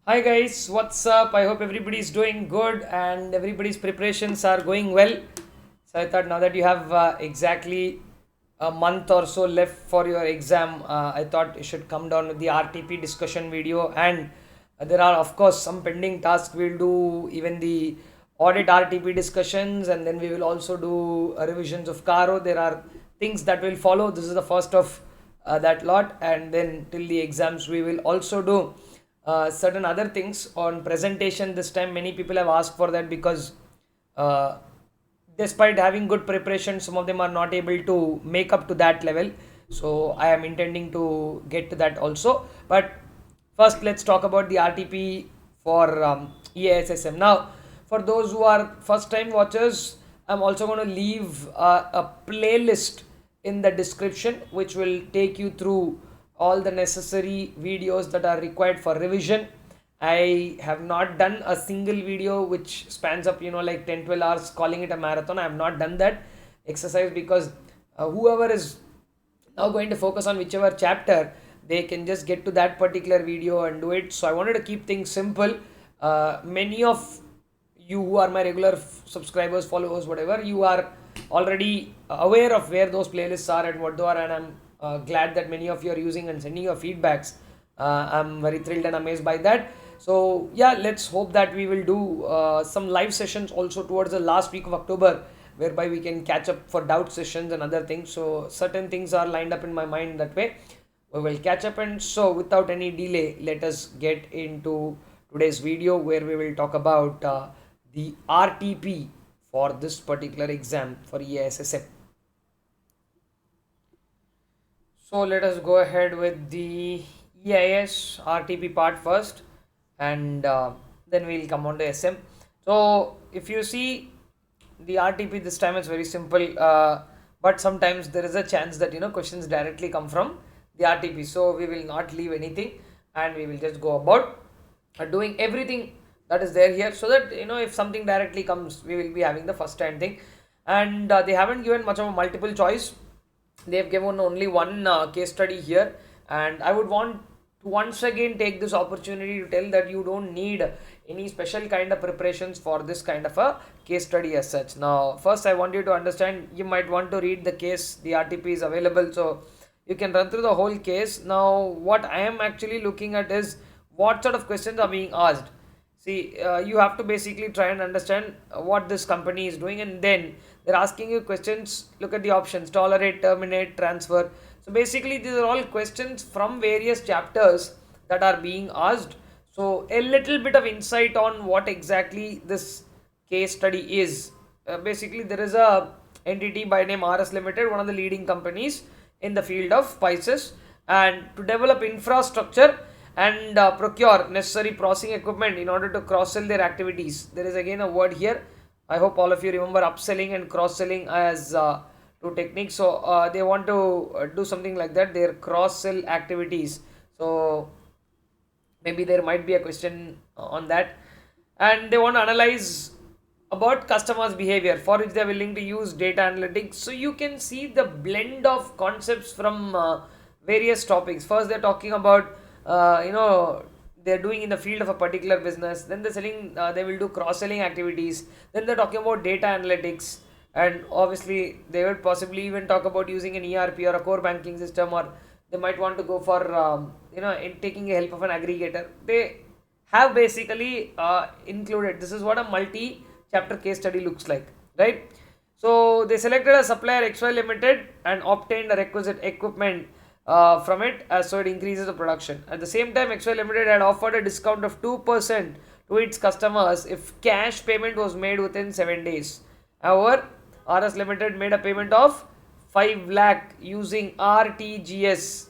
Hi guys, what's up? I hope everybody's doing good and everybody's preparations are going well. So I thought now that you have exactly a month or so left for your exam, I thought you should come down with the RTP discussion video. And there are of course some pending tasks. We'll do even the audit RTP discussions, and then we will also do revisions of Caro. There are things that will follow. This is the first of that lot, and then till the exams we will also do certain other things on presentation. This time many people have asked for that because uh, despite having good preparation, some of them are not able to make up to that level. So I am intending to get to that also. But first let's talk about the RTP for EIS-SM. Now for those who are first time watchers, I'm also going to leave a playlist in the description which will take you through all the necessary videos that are required for revision. I have not done a single video which spans up, like 10-12 hours, calling it a marathon. I have not done that exercise because whoever is now going to focus on whichever chapter, they can just get to that particular video and do it. So I wanted to keep things simple. Many of you who are my regular subscribers, followers, whatever, you are already aware of where those playlists are and what they are, and I'm glad that many of you are using and sending your feedbacks. I'm very thrilled and amazed by that. So yeah, let's hope that we will do some live sessions also towards the last week of October, whereby we can catch up for doubt sessions and other things. So certain things are lined up in my mind that way. We will catch up, and so without any delay, let us get into today's video where we will talk about the RTP for this particular exam for EIS-SM. So let us go ahead with the EIS RTP part first, and then we'll come on to SM. So if you see the RTP this time, it's very simple, but sometimes there is a chance that questions directly come from the RTP. So we will not leave anything, and we will just go about doing everything that is there here, so that if something directly comes, we will be having the first time thing. And they haven't given much of a multiple choice. They have given only one case study here, and I would want to once again take this opportunity to tell that you don't need any special kind of preparations for this kind of a case study as such. Now first I want you to understand, you might want to read the case. The RTP is available, so you can run through the whole case. Now what I am actually looking at is what sort of questions are being asked. See, you have to basically try and understand what this company is doing, and then they're asking you questions. Look at the options: tolerate, terminate, transfer. So basically these are all questions from various chapters that are being asked. So a little bit of insight on what exactly this case study is. Basically there is a entity by name RS Limited, one of the leading companies in the field of spices, and to develop infrastructure and procure necessary processing equipment in order to cross-sell their activities. There is again a word here. I hope all of you remember upselling and cross-selling as two techniques. So they want to do something like that, their cross-sell activities. So maybe there might be a question on that. And they want to analyze about customers behavior, for which they are willing to use data analytics. So you can see the blend of concepts from various topics. First they're talking about they're doing in the field of a particular business, then they're selling, they will do cross-selling activities, then they're talking about data analytics, and obviously they would possibly even talk about using an ERP or a core banking system, or they might want to go for in taking help of an aggregator. They have basically included, this is what a multi-chapter case study looks like, right? So they selected a supplier XY Limited and obtained the requisite equipment from it, so it increases the production. At the same time, XY Limited had offered a discount of 2% to its customers if cash payment was made within 7 days. However, RS Limited made a payment of 5 lakh using RTGS,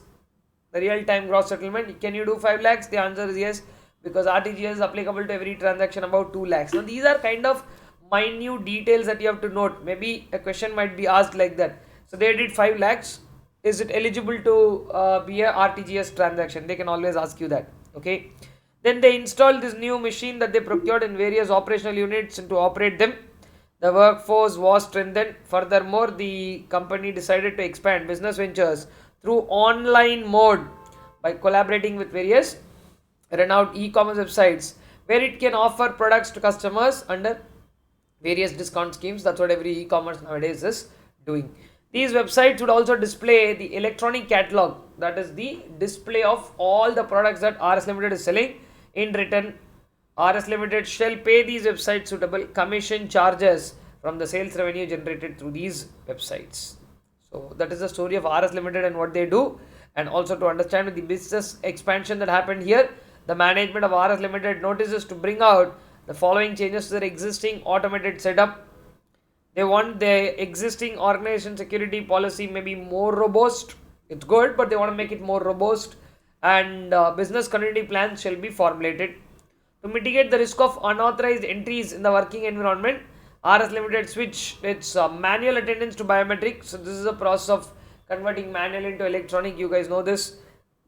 the real-time gross settlement. Can you do 5 lakhs? The answer is yes, because RTGS is applicable to every transaction about 2 lakhs. Now these are kind of minute details that you have to note. Maybe a question might be asked like that. So they did 5 lakhs. Is it eligible to be a RTGS transaction? They can always ask you that. Okay. Then they installed this new machine that they procured in various operational units and to operate them. The workforce was strengthened. Furthermore, the company decided to expand business ventures through online mode by collaborating with various renowned e-commerce websites where it can offer products to customers under various discount schemes. That's what every e-commerce nowadays is doing. These websites would also display the electronic catalog, that is the display of all the products that RS Limited is selling. In return, RS Limited shall pay these websites suitable commission charges from the sales revenue generated through these websites. So that is the story of RS Limited and what they do. And also to understand the business expansion that happened here, the management of RS Limited notices to bring out the following changes to their existing automated setup. They want the existing organization security policy may be more robust. It's good, but they want to make it more robust. And business continuity plans shall be formulated. To mitigate the risk of unauthorized entries in the working environment, RS Limited switch its manual attendance to biometric. So this is a process of converting manual into electronic. You guys know this.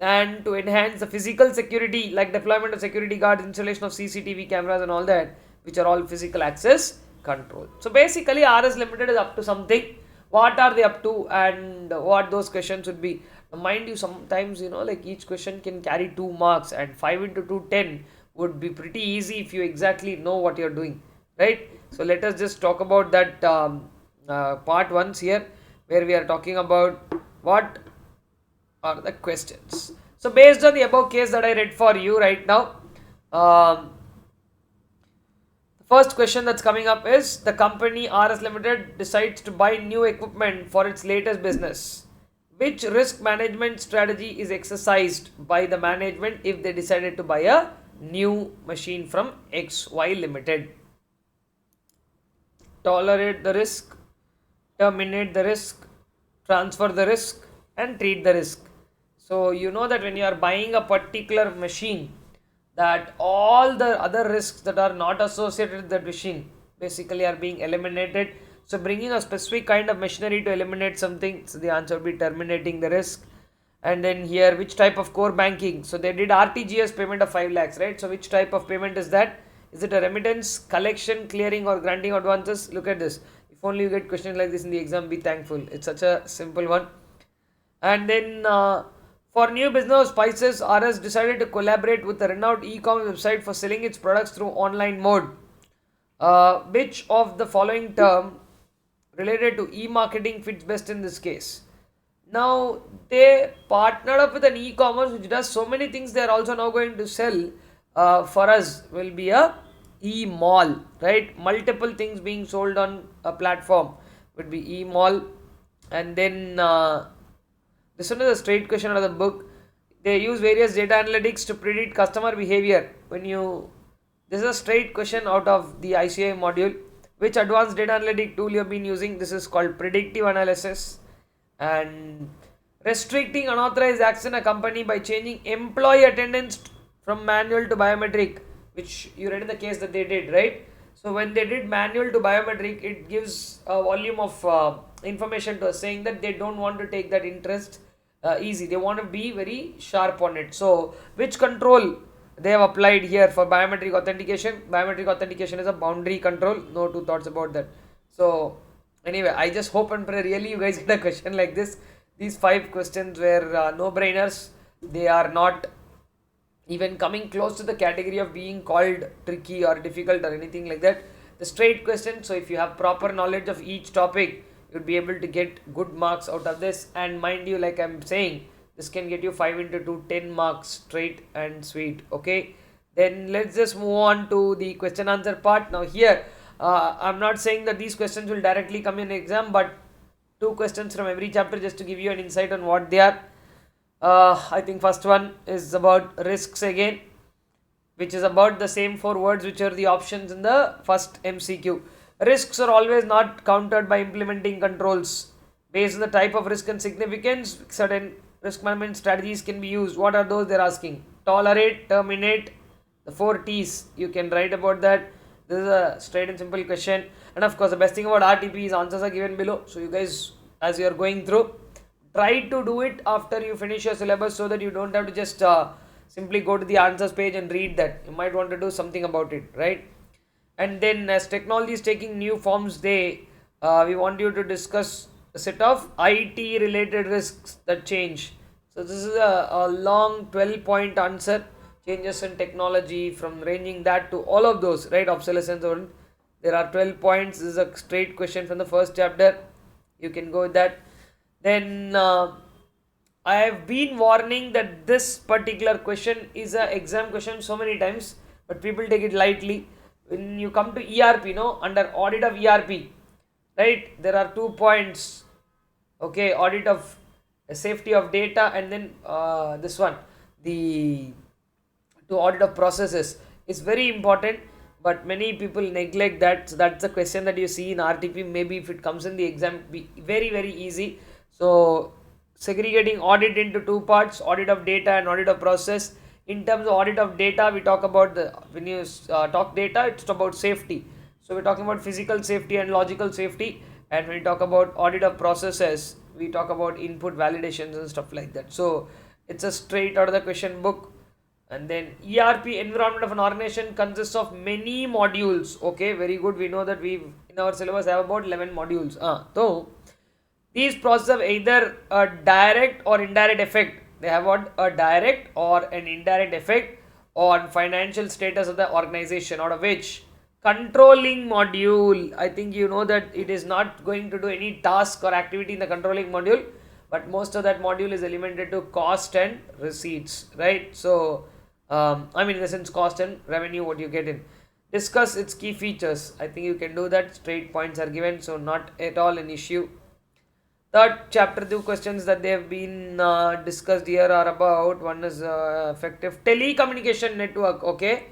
And to enhance the physical security, like deployment of security guards, installation of CCTV cameras and all that, which are all physical access control. So basically RS Limited is up to something. What are they up to and what those questions would be? Now, mind you, sometimes like each question can carry 2 marks, and 5 into 2 10 would be pretty easy if you exactly know what you're doing, right? So let us just talk about that part once here, where we are talking about what are the questions. So based on the above case that I read for you right now, the first question that's coming up is, the company RS Limited decides to buy new equipment for its latest business. Which risk management strategy is exercised by the management if they decided to buy a new machine from XY Limited? Tolerate the risk, terminate the risk, transfer the risk, and treat the risk. So you know that when you are buying a particular machine, that all the other risks that are not associated with that machine basically are being eliminated. So bringing a specific kind of machinery to eliminate something, so the answer would be terminating the risk. And then here, which type of core banking? So they did RTGS payment of 5 lakhs, right? So which type of payment is that? Is it a remittance, collection, clearing, or granting advances? Look at this. If only you get questions like this in the exam, be thankful. It's such a simple one. And then for new business spices, RS decided to collaborate with a renowned e-commerce website for selling its products through online mode. Which of the following term related to e-marketing fits best in this case? Now they partnered up with an e-commerce which does so many things. They are also now going to sell for us will be a e-mall, right? Multiple things being sold on a platform would be e-mall. And then this one is a straight question out of the book. They use various data analytics to predict customer behavior. This is a straight question out of the ICI module. Which advanced data analytic tool you have been using? This is called predictive analysis. And restricting unauthorized action in a company by changing employee attendance from manual to biometric, which you read in the case that they did, right? So when they did manual to biometric, it gives a volume of information to us saying that they don't want to take that interest easy. They want to be very sharp on it. So which control they have applied here for biometric authentication? Biometric authentication is a boundary control. No two thoughts about that. So anyway, I just hope and pray really you guys get a question like this. These 5 questions were no-brainers. They are not even coming close to the category of being called tricky or difficult or anything like that. The straight question. So if you have proper knowledge of each topic, you'd be able to get good marks out of this. And mind you, like I'm saying, this can get you 5 into 2 10 marks straight and sweet. Okay, then let's just move on to the question answer part. Now here I'm not saying that these questions will directly come in exam, but 2 questions from every chapter just to give you an insight on what they are. I think first one is about risks again, which is about the same 4 words which are the options in the first MCQ. Risks are always not countered by implementing controls. Based on the type of risk and significance, certain risk management strategies can be used. What are those? They're asking. Tolerate, terminate, the 4 T's. You can write about that. This is a straight and simple question. And of course, the best thing about RTP is answers are given below. So you guys, as you are going through, try to do it after you finish your syllabus so that you don't have to just simply go to the answers page and read that. You might want to do something about it, right? And then as technology is taking new forms, we want you to discuss a set of IT related risks that change. So this is a long 12-point answer. changes in technology, from ranging that to all of those, right? Obsolescence. There are 12 points. This is a straight question from the first chapter. You can go with that. Then I have been warning that this particular question is an exam question so many times, but people take it lightly. When you come to ERP, under audit of ERP, right, there are 2 points. Okay, audit of safety of data, and then this one, the to audit of processes is very important, but many people neglect that. So that's the question that you see in RTP. Maybe if it comes in the exam, be very easy. So segregating audit into 2 parts: audit of data and audit of process. In terms of audit of data, we talk about when you talk data, it's about safety. So we're talking about physical safety and logical safety. And when we talk about audit of processes, we talk about input validations and stuff like that. So it's a straight out of the question book. And then ERP, environment of an organization, consists of many modules. Okay, very good. We know that we in our syllabus have about 11 modules. So these processes have either a direct or indirect effect. They have what? A direct or an indirect effect on financial status of the organization, out of which controlling module, I think you know that it is not going to do any task or activity in the controlling module, but most of that module is elemented to cost and receipts, right? So I mean, in the sense, cost and revenue, what you get in. Discuss its key features. I think you can do that. Straight points are given, so not at all an issue. Third chapter, 2 questions that they have been discussed here are about, one is effective telecommunication network. Okay,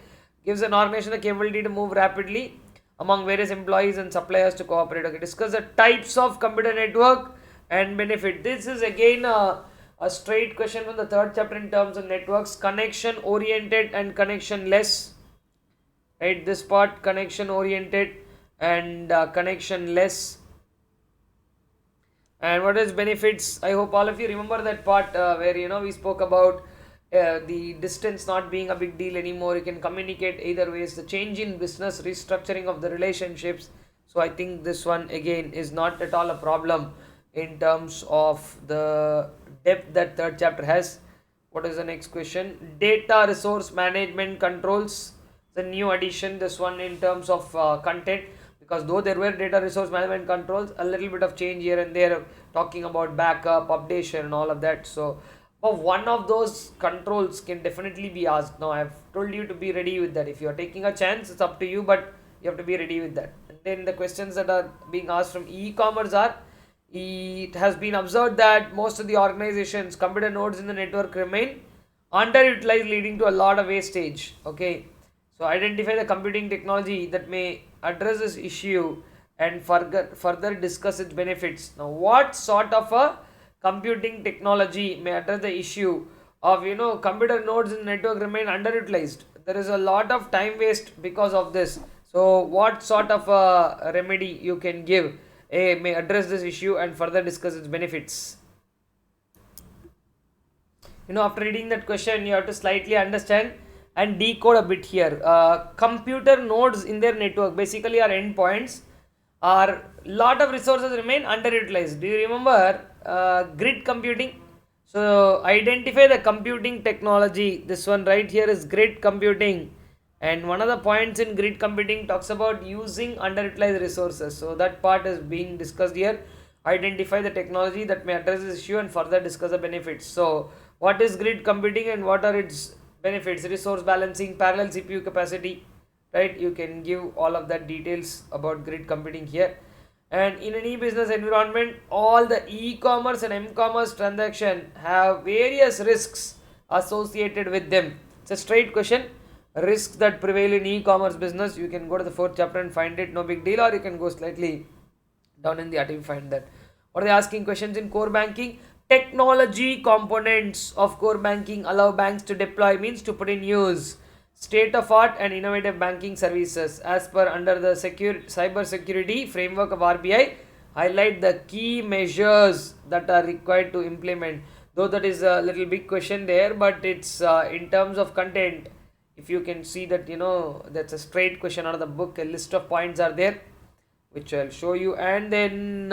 gives an organization the capability to move rapidly among various employees and suppliers to cooperate. Okay, discuss the types of computer network and benefit. This is again a straight question from the third chapter in terms of networks: connection oriented and connection less. Right, this part, connection oriented and connection less. And what is benefits? I hope all of you remember that part where we spoke about the distance not being a big deal anymore. You can communicate either ways. The change in business, restructuring of the relationships. So I think this one again is not at all a problem in terms of the depth that third chapter has. What is the next question? Data resource management controls. The new addition, this one in terms of content, because though there were data resource management controls, a little bit of change here and there, talking about backup, updation and all of that. So one of those controls can definitely be asked. Now I've told you to be ready with that. If you're taking a chance, it's up to you, but you have to be ready with that. And then the questions that are being asked from e-commerce are, it has been observed that most of the organizations computer nodes in the network remain underutilized, leading to a lot of wastage. Okay, so identify the computing technology that may address this issue and further discuss its benefits. Now, what sort of a computing technology may address the issue of computer nodes in the network remain underutilized? There is a lot of time waste because of this. So what sort of a remedy you can give may address this issue and further discuss its benefits? After reading that question, you have to slightly understand and decode a bit here. Computer nodes in their network basically are endpoints. Are lot of resources remain underutilized. Do you remember grid computing? So identify the computing technology. This one right here is grid computing, and one of the points in grid computing talks about using underutilized resources. So that part is being discussed here. Identify the technology that may address this issue and further discuss the benefits. So what is grid computing and what are its benefits? Resource balancing, parallel CPU capacity, right? You can give all of that details about grid computing here. And in any business environment, all the e-commerce and m-commerce transaction have various risks associated with them. It's a straight question. Risks that prevail in e-commerce business, you can go to the fourth chapter and find it, no big deal, or you can go slightly down in the article, find that. What are they asking questions in core banking? Technology components of core banking allow banks to deploy, means to put in use, state-of-art and innovative banking services as per under the cyber security framework of RBI. Highlight the key measures that are required to implement. Though that is a little big question there, but it's in terms of content, if you can see that that's a straight question out of the book. A list of points are there which I'll show you. And then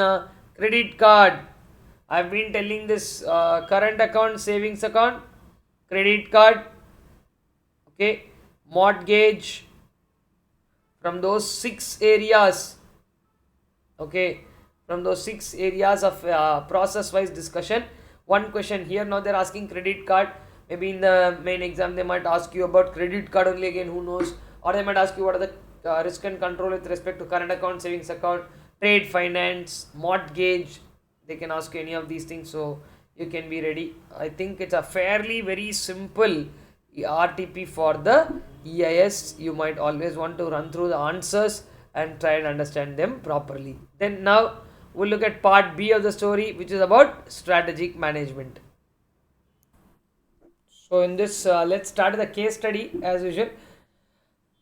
credit card, I've been telling this current account, savings account, credit card, Okay, mortgage, from those 6 areas. Okay, from those 6 areas of process wise discussion, one question here. Now they're asking credit card. Maybe in the main exam they might ask you about credit card only, again who knows, or they might ask you what are the risk and control with respect to current account, savings account, trade finance, mortgage. They can ask you any of these things, so you can be ready. I think it's a fairly very simple RTP for the EIS. You might always want to run through the answers and try and understand them properly. Then now we'll look at part B of the story, which is about strategic management. So in this, let's start the case study as usual.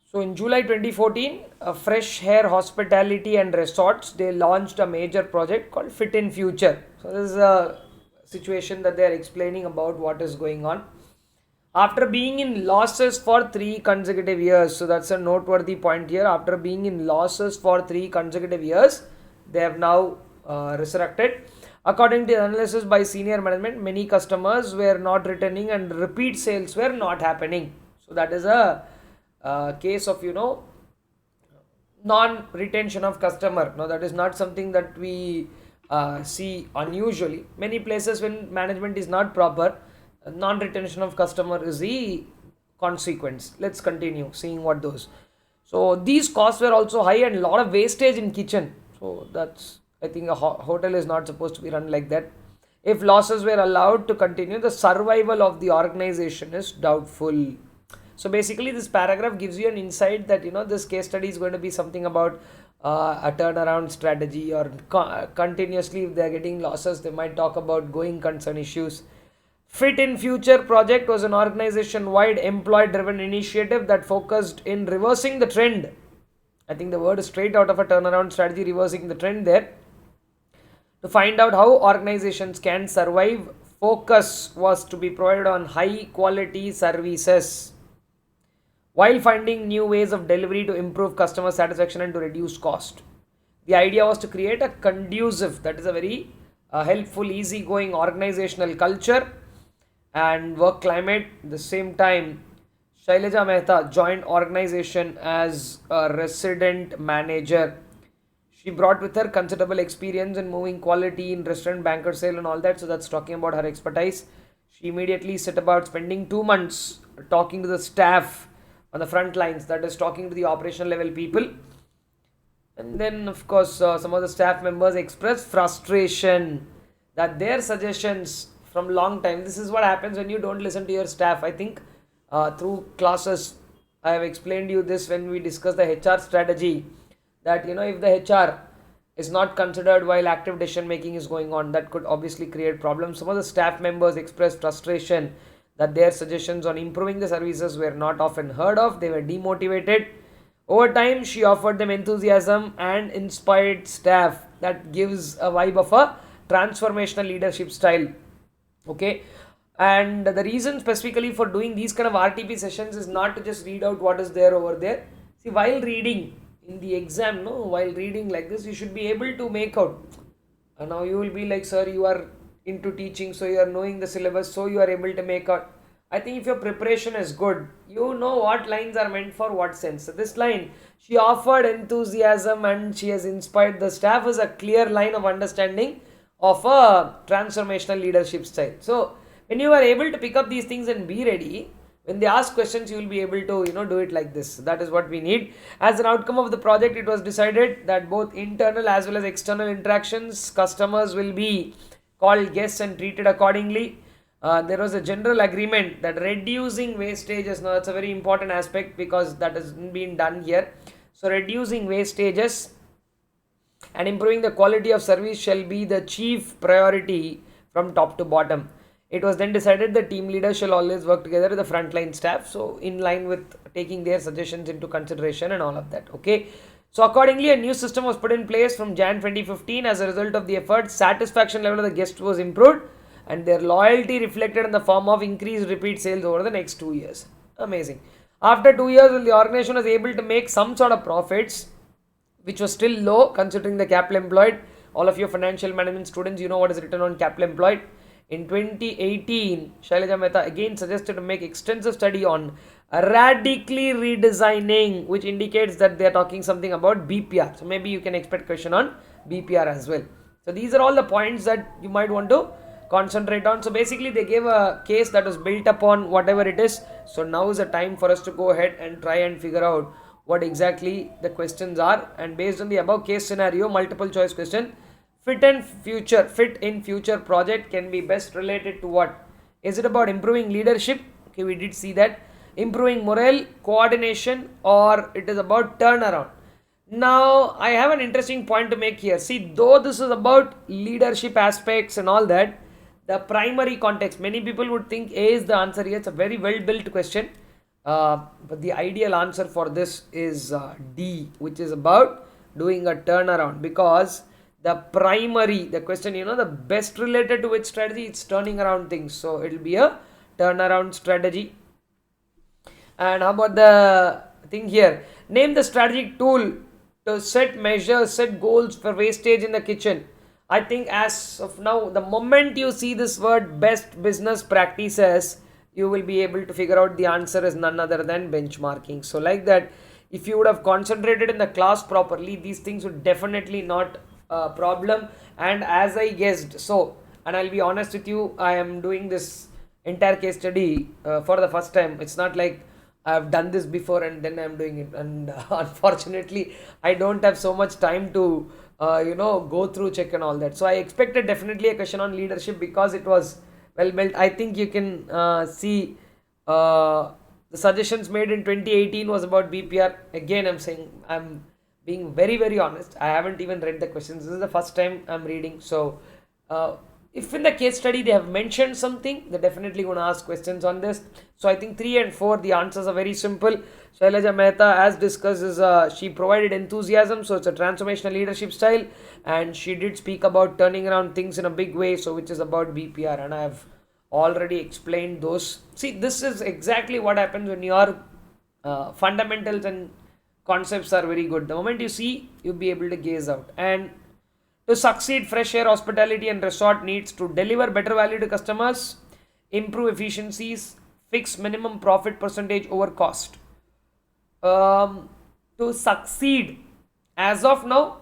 So in July 2014, Fresh Hair Hospitality and Resorts, they launched a major project called Fit in Future. So this is a situation that they are explaining about what is going on. After being in losses for 3 consecutive years, so that's a noteworthy point here. After being in losses for 3 consecutive years, they have now resurrected. According to the analysis by senior management, many customers were not returning and repeat sales were not happening. So that is a case of, non-retention of customer. Now that is not something that we see unusually. Many places when management is not proper, non-retention of customer is the consequence. Let's continue seeing what those. So these costs were also high and a lot of wastage in kitchen. So that's, I think a hotel is not supposed to be run like that. If losses were allowed to continue, the survival of the organization is doubtful. So basically this paragraph gives you an insight that this case study is going to be something about a turnaround strategy, or continuously if they are getting losses they might talk about going concern issues. Fit in Future project was an organization-wide employee-driven initiative that focused in reversing the trend. I think the word is straight out of a turnaround strategy, reversing the trend there. To find out how organizations can survive, focus was to be provided on high-quality services while finding new ways of delivery to improve customer satisfaction and to reduce cost. The idea was to create a conducive, that is a very helpful, easygoing organizational culture and work climate. At the same time, Shailaja Mehta joined organization as a resident manager. She brought with her considerable experience in moving quality in restaurant, banquet sale and all that. So that's talking about her expertise. She immediately set about spending 2 months talking to the staff on the front lines, that is talking to the operational level people. And then of course some of the staff members expressed frustration that their suggestions from long time, this is what happens when you don't listen to your staff. I think through classes I have explained you this when we discuss the HR strategy, that if the HR is not considered while active decision making is going on, that could obviously create problems. Some of the staff members expressed frustration that their suggestions on improving the services were not often heard of. They were demotivated. Over time, she offered them enthusiasm and inspired staff that gives a vibe of a transformational leadership style. Okay, and the reason specifically for doing these kind of RTP sessions is not to just read out what is there over there. See, while reading in the exam, while reading like this, you should be able to make out. And now you will be like, sir, you are into teaching, so you are knowing the syllabus, so you are able to make out. I think if your preparation is good, you know what lines are meant for what sense. So this line, she offered enthusiasm and she has inspired the staff, is a clear line of understanding of a transformational leadership style. So when you are able to pick up these things and be ready, when they ask questions, you will be able to do it like this. That is what we need. As an outcome of the project, it was decided that both internal as well as external interactions, customers will be called guests and treated accordingly. There was a general agreement that reducing wastages, now that's a very important aspect because that has been done here. So reducing wastages and improving the quality of service shall be the chief priority from top to bottom. It was then decided the team leaders shall always work together with the frontline staff, so in line with taking their suggestions into consideration and all of that. Okay, so accordingly a new system was put in place from Jan 2015. As a result of the effort, satisfaction level of the guest was improved and their loyalty reflected in the form of increased repeat sales over the next 2 years. Amazing. After 2 years, when the organization was able to make some sort of profits, which was still low considering the capital employed, all of your financial management students, you know what is written on capital employed. In 2018, Shailaja Mehta again suggested to make extensive study on Radically redesigning, which indicates that they are talking something about BPR. So maybe you can expect question on BPR as well. So these are all the points that you might want to concentrate on. So basically they gave a case that was built upon whatever it is. So now is the time for us to go ahead and try and figure out what exactly the questions are, and based on the above case scenario, multiple choice question, fit in future project can be best related to what? Is it about improving leadership? Okay, we did see that. Improving morale, coordination, or it is about turnaround. Now I have an interesting point to make here. See, though this is about leadership aspects and all that, the primary context, many people would think A is the answer here. It's a very well built question, but the ideal answer for this is D, which is about doing a turnaround, because the primary, the question, the best related to which strategy, it's turning around things, so it will be a turnaround strategy. And how about the thing here? Name the strategic tool to set measures, set goals for wastage in the kitchen. I think as of now, the moment you see this word best business practices, you will be able to figure out the answer is none other than benchmarking. So like that, if you would have concentrated in the class properly, these things would definitely not a problem. And as I guessed, so, and I'll be honest with you, I am doing this entire case study for the first time. It's not like I've done this before and then I'm doing it, and unfortunately I don't have so much time to go through, check and all that. So I expected definitely a question on leadership because it was well built. I think you can see the suggestions made in 2018 was about BPR. Again, I'm being very honest, I haven't even read the questions. This is the first time I'm reading. So if in the case study they have mentioned something, they're definitely going to ask questions on this. So I think 3 and 4, the answers are very simple. Shailaja Mehta, as discussed, is she provided enthusiasm, so it's a transformational leadership style, and she did speak about turning around things in a big way, so which is about BPR, and I have already explained those. See, this is exactly what happens when your fundamentals and concepts are very good. The moment you see, you'll be able to gaze out. And to succeed, Fresh Air Hospitality and Resort needs to deliver better value to customers, improve efficiencies, fix minimum profit percentage over cost. To succeed, as of now,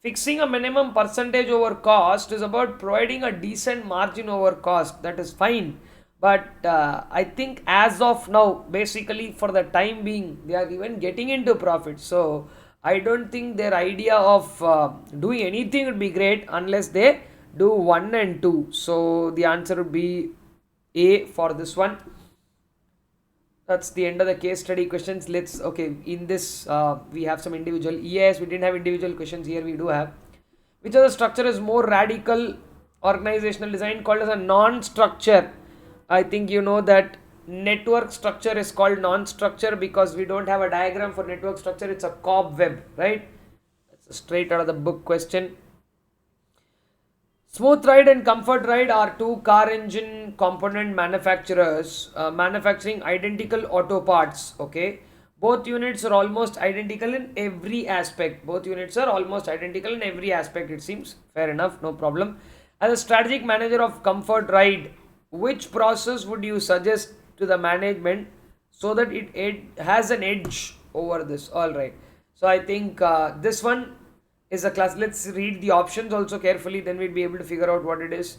fixing a minimum percentage over cost is about providing a decent margin over cost. That is fine. But I think as of now, basically for the time being, they are even getting into profit. So I don't think their idea of doing anything would be great unless they do 1 and 2. So the answer would be A for this one. That's the end of the case study questions. In this we have some individual EIS. We didn't have individual questions here. We do have. Which other structure is more radical organizational design called as a non-structure? I think you know that network structure is called non-structure because we don't have a diagram for network structure. It's a cobweb, right? It's a straight out of the book question. Smooth Ride and Comfort Ride are two car engine component manufacturers manufacturing identical auto parts. Okay, both units are almost identical in every aspect. It seems fair enough, no problem. As a strategic manager of Comfort Ride, which process would you suggest to the management so that it has an edge over this? All right. So I think this one is a class. Let's read the options also carefully, then we'll be able to figure out what it is.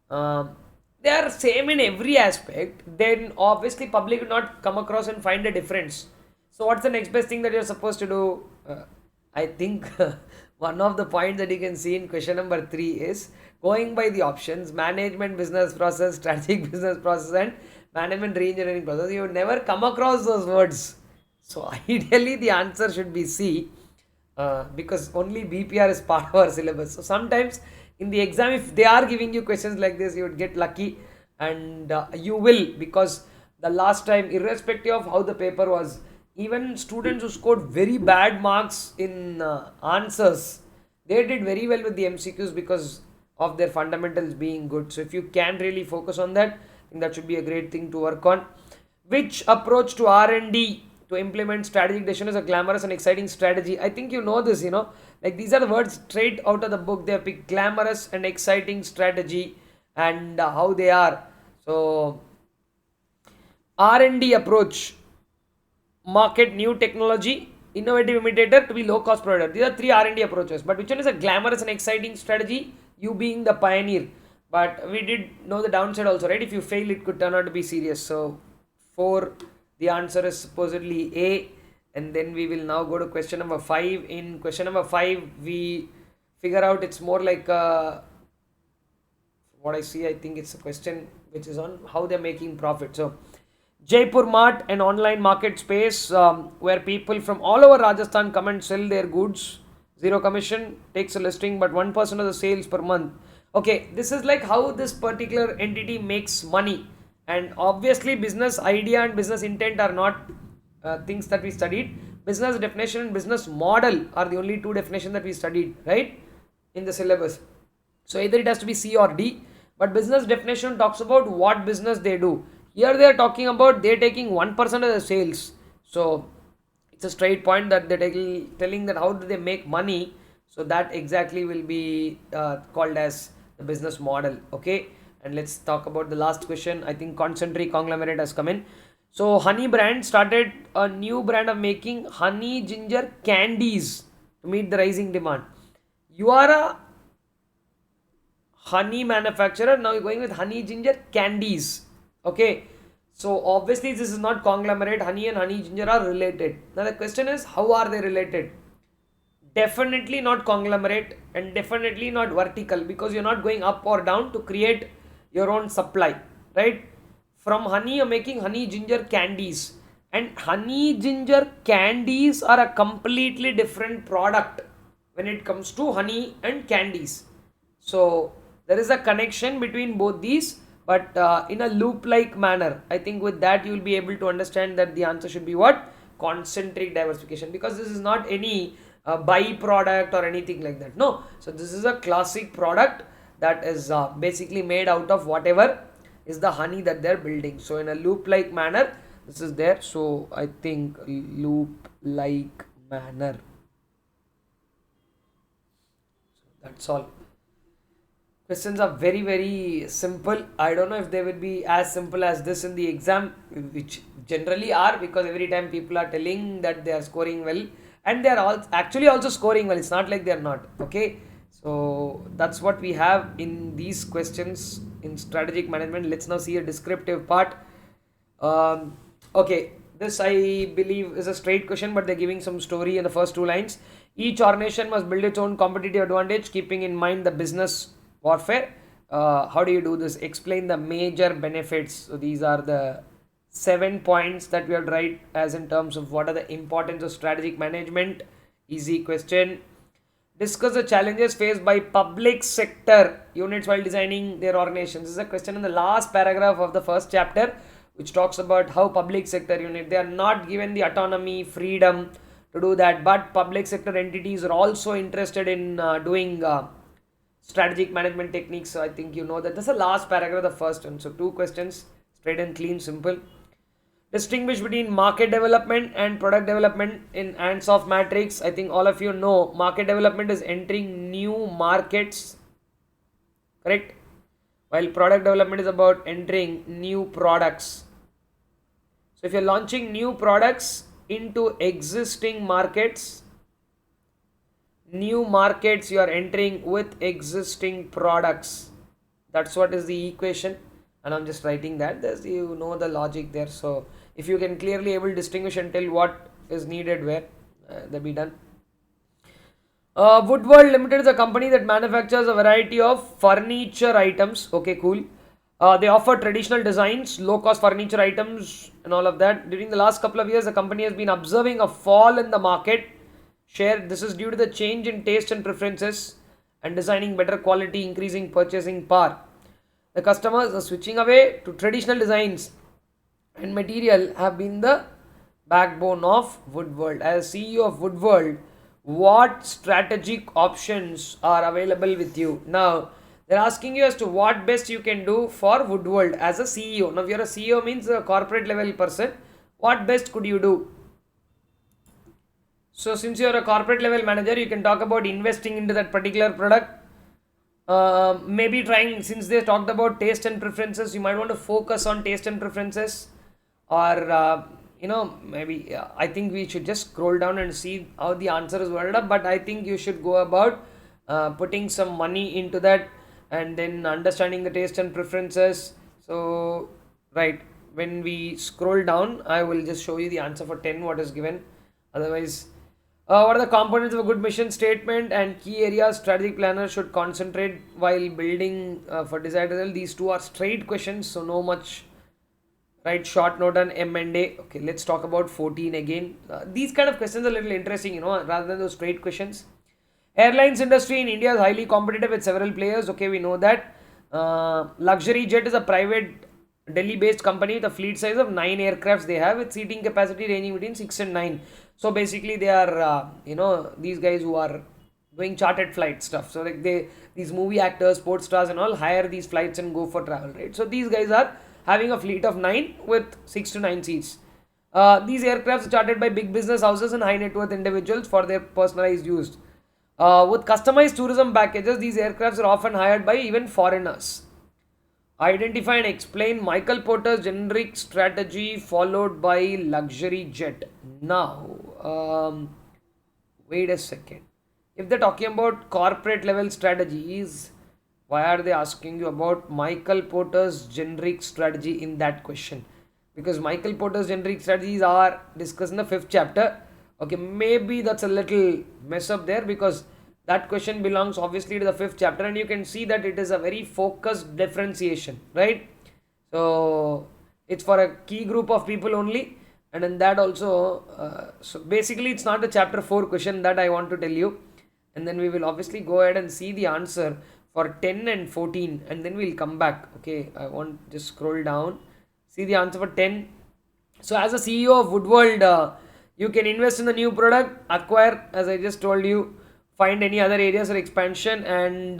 They are same in every aspect. Then obviously public will not come across and find a difference. So what's the next best thing that you're supposed to do? I think one of the points that you can see in question number 3 is going by the options: management business process, strategic business process, and management re-engineering process. You would never come across those words. So ideally the answer should be C. Because only BPR is part of our syllabus. So sometimes in the exam, if they are giving you questions like this, you would get lucky, and you will, because the last time, irrespective of how the paper was, even students who scored very bad marks in answers, they did very well with the MCQs because of their fundamentals being good. So if you can really focus on that, I think that should be a great thing to work on. Which approach to R&D to implement strategic decision is a glamorous and exciting strategy? I think you know this, like these are the words straight out of the book. They have picked glamorous and exciting strategy and how they are. So R&D approach market new technology, innovative imitator to be low cost provider. These are three R&D approaches. But which one is a glamorous and exciting strategy? You being the pioneer. But we did know the downside also, right? If you fail, it could turn out to be serious. So for the answer is supposedly A. And then we will now go to question number 5. In question number 5, we figure out it's more like what I see. I think it's a question which is on how they're making profit. So Jaipur Mart, an online market space where people from all over Rajasthan come and sell their goods. Zero commission, takes a listing, but 1% of the sales per month. Okay, this is like how this particular entity makes money. And obviously, business idea and business intent are not things that we studied. Business definition and business model are the only two definitions that we studied, right, in the syllabus. So either it has to be C or D. But business definition talks about what business they do. Here they are talking about they're taking 1% of the sales. So it's a straight point that they're telling that how do they make money. So that exactly will be called as the business model. Okay. And let's talk about the last question. I think concentric conglomerate has come in. So Honey brand started a new brand of making honey ginger candies to meet the rising demand. You are a honey manufacturer, now you're going with honey ginger candies. Okay, so obviously this is not conglomerate. Honey and honey ginger are related. Now the question is, how are they related? Definitely not conglomerate and definitely not vertical, because you're not going up or down to create your own supply, right? From honey you're making honey ginger candies, and honey ginger candies are a completely different product when it comes to honey and candies. So there is a connection between both these, but in a loop like manner. I think with that you will be able to understand that the answer should be what? Concentric diversification, because this is not any byproduct or anything like that. No, so this is a classic product that is basically made out of whatever is the honey that they're building. So in a loop like manner this is there. So I think loop like manner. So that's all. Questions are very simple. I don't know if they will be as simple as this in the exam, which generally are, because every time people are telling that they are scoring well, and they are all actually also scoring well. It's not like they are not. Okay, so that's what we have in these questions in strategic management. Let's now see a descriptive part. Okay, this I believe is a straight question, but they're giving some story in the first two lines. Each organization must build its own competitive advantage, keeping in mind the business warfare. How do you do this? Explain the major benefits. So these are the 7 points that we have to write as in terms of what are the importance of strategic management. Easy question. Discuss the challenges faced by public sector units while designing their organizations. This is a question in the last paragraph of the first chapter, which talks about how public sector unit, they are not given the autonomy, freedom to do that, but public sector entities are also interested in doing strategic management techniques. So I think you know that. This is the last paragraph of the first one. So 2 questions, straight and clean, simple. Distinguish between market development and product development in hands-off matrix. I think all of you know market development is entering new markets, correct? While product development is about entering new products. So if you're launching new products into existing markets, new markets you are entering with existing products. That's what is the equation, and I'm just writing that. There's, you know, the logic there. So if you can clearly able to distinguish and tell what is needed where, they'll be done. Woodworld Limited is a company that manufactures a variety of furniture items. Okay, cool. They offer traditional designs, low-cost furniture items, and all of that. During the last couple of years, the company has been observing a fall in the market share. This is due to the change in taste and preferences and designing better quality, increasing purchasing power. The customers are switching away to traditional designs and material have been the backbone of Woodworld. As CEO of Woodworld, what strategic options are available with you? Now they're asking you as to what best you can do for Woodworld as a CEO. Now if you're a CEO, means a corporate level person, what best could you do? So since you're a corporate level manager, you can talk about investing into that particular product. Maybe trying, since they talked about taste and preferences, you might want to focus on taste and preferences, or maybe I think we should just scroll down and see how the answer is worded up, but I think you should go about putting some money into that and then understanding the taste and preferences. So, right, when we scroll down, I will just show you the answer for 10, what is given. Otherwise, what are the components of a good mission statement and key areas strategic planner should concentrate while building for desired result? These two are straight questions, so no much. Right, short note on M&A. Okay, let's talk about 14 again. These kind of questions are a little interesting, rather than those straight questions. Airlines industry in India is highly competitive with several players. Okay, we know that. Luxury Jet is a private Delhi-based company with a fleet size of 9 aircrafts they have with seating capacity ranging between 6 and 9. So basically they are, these guys who are doing chartered flight stuff. So like these movie actors, sports stars and all hire these flights and go for travel, right? So these guys are having a fleet of 9 with 6 to 9 seats. These aircrafts are chartered by big business houses and high net worth individuals for their personalized use. With customized tourism packages, these aircrafts are often hired by even foreigners. Identify and explain Michael Porter's generic strategy followed by luxury jet. Now, wait a second. If they're talking about corporate level strategies, why are they asking you about Michael Porter's generic strategy in that question? Because Michael Porter's generic strategies are discussed in the 5th chapter. Okay, maybe that's a little mess up there because that question belongs obviously to the 5th chapter and you can see that it is a very focused differentiation, right? So it's for a key group of people only, and in that also, so basically it's not a chapter 4 question that I want to tell you, and then we will obviously go ahead and see the answer for 10 and 14 and then we'll come back. Okay, I want just scroll down, see the answer for 10. So as a CEO of Woodworld, you can invest in the new product, acquire, as I just told you, find any other areas for expansion, and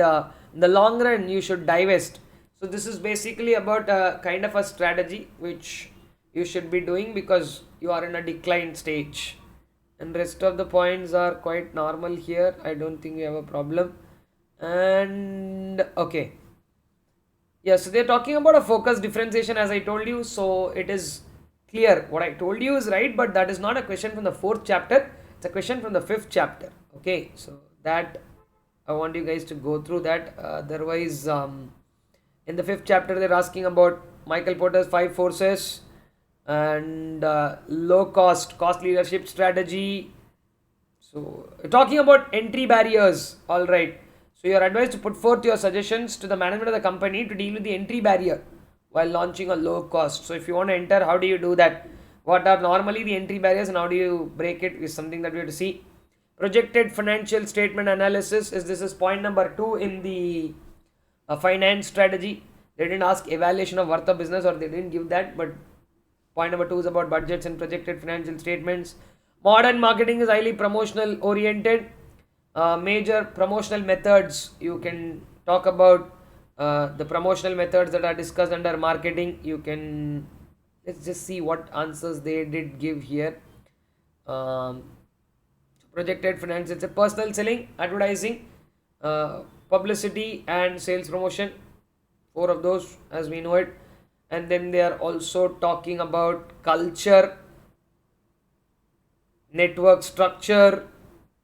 in the long run you should divest. So this is basically about a kind of a strategy which you should be doing because you are in a decline stage, and rest of the points are quite normal here. I don't think we have a problem. And okay, yeah, so they're talking about a focus differentiation as I told you. So it is clear what I told you is right, but that is not a question from the 4th chapter, it's a question from the 5th chapter. Okay, so that I want you guys to go through that. Otherwise, in the 5th chapter they're asking about Michael Porter's 5 forces and low cost leadership strategy. So talking about entry barriers, all right. So you are advised to put forth your suggestions to the management of the company to deal with the entry barrier while launching a low cost. So if you want to enter, how do you do that? What are normally the entry barriers and how do you break it is something that we have to see. Projected financial statement analysis is this is point number 2 in the finance strategy. They didn't ask evaluation of worth of business, or they didn't give that, but point number 2 is about budgets and projected financial statements. Modern marketing is highly promotional oriented. Major promotional methods, you can talk about the promotional methods that are discussed under marketing. You can, let's just see what answers they did give here. Projected finance, it's a personal selling, advertising, publicity and sales promotion, 4 of those as we know it. And then they are also talking about culture, network structure.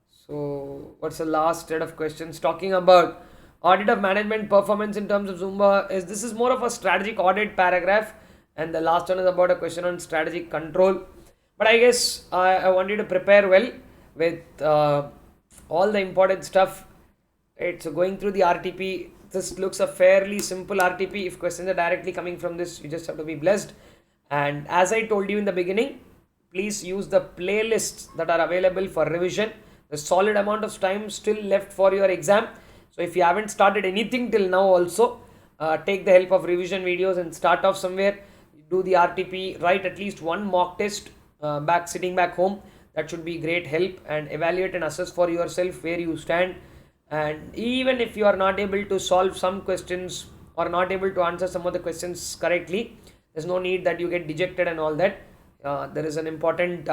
So what's the last set of questions? Talking about audit of management performance in terms of Zumba. This is more of a strategic audit paragraph, and the last one is about a question on strategic control. But I guess I want you to prepare well with all the important stuff. Right, so going through the RTP, this looks a fairly simple RTP. If questions are directly coming from this, you just have to be blessed. And as I told you in the beginning, please use the playlists that are available for revision. There's solid amount of time still left for your exam. So if you haven't started anything till now also, take the help of revision videos and start off somewhere. Do the RTP, write at least one mock test sitting back home. That should be great help, and evaluate and assess for yourself where you stand. And even if you are not able to solve some questions or not able to answer some of the questions correctly, there's no need that you get dejected and all that. There is an important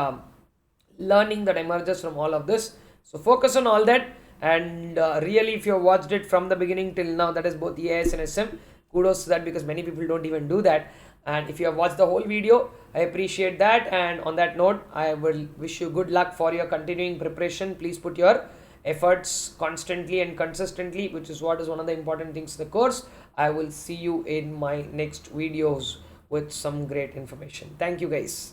learning that emerges from all of this. So focus on all that, and really if you have watched it from the beginning till now, that is both EIS and SM, kudos to that, because many people don't even do that. And if you have watched the whole video, I appreciate that. And on that note, I will wish you good luck for your continuing preparation. Please put your efforts constantly and consistently, which is what is one of the important things in the course. I will see you in my next videos with some great information. Thank you guys.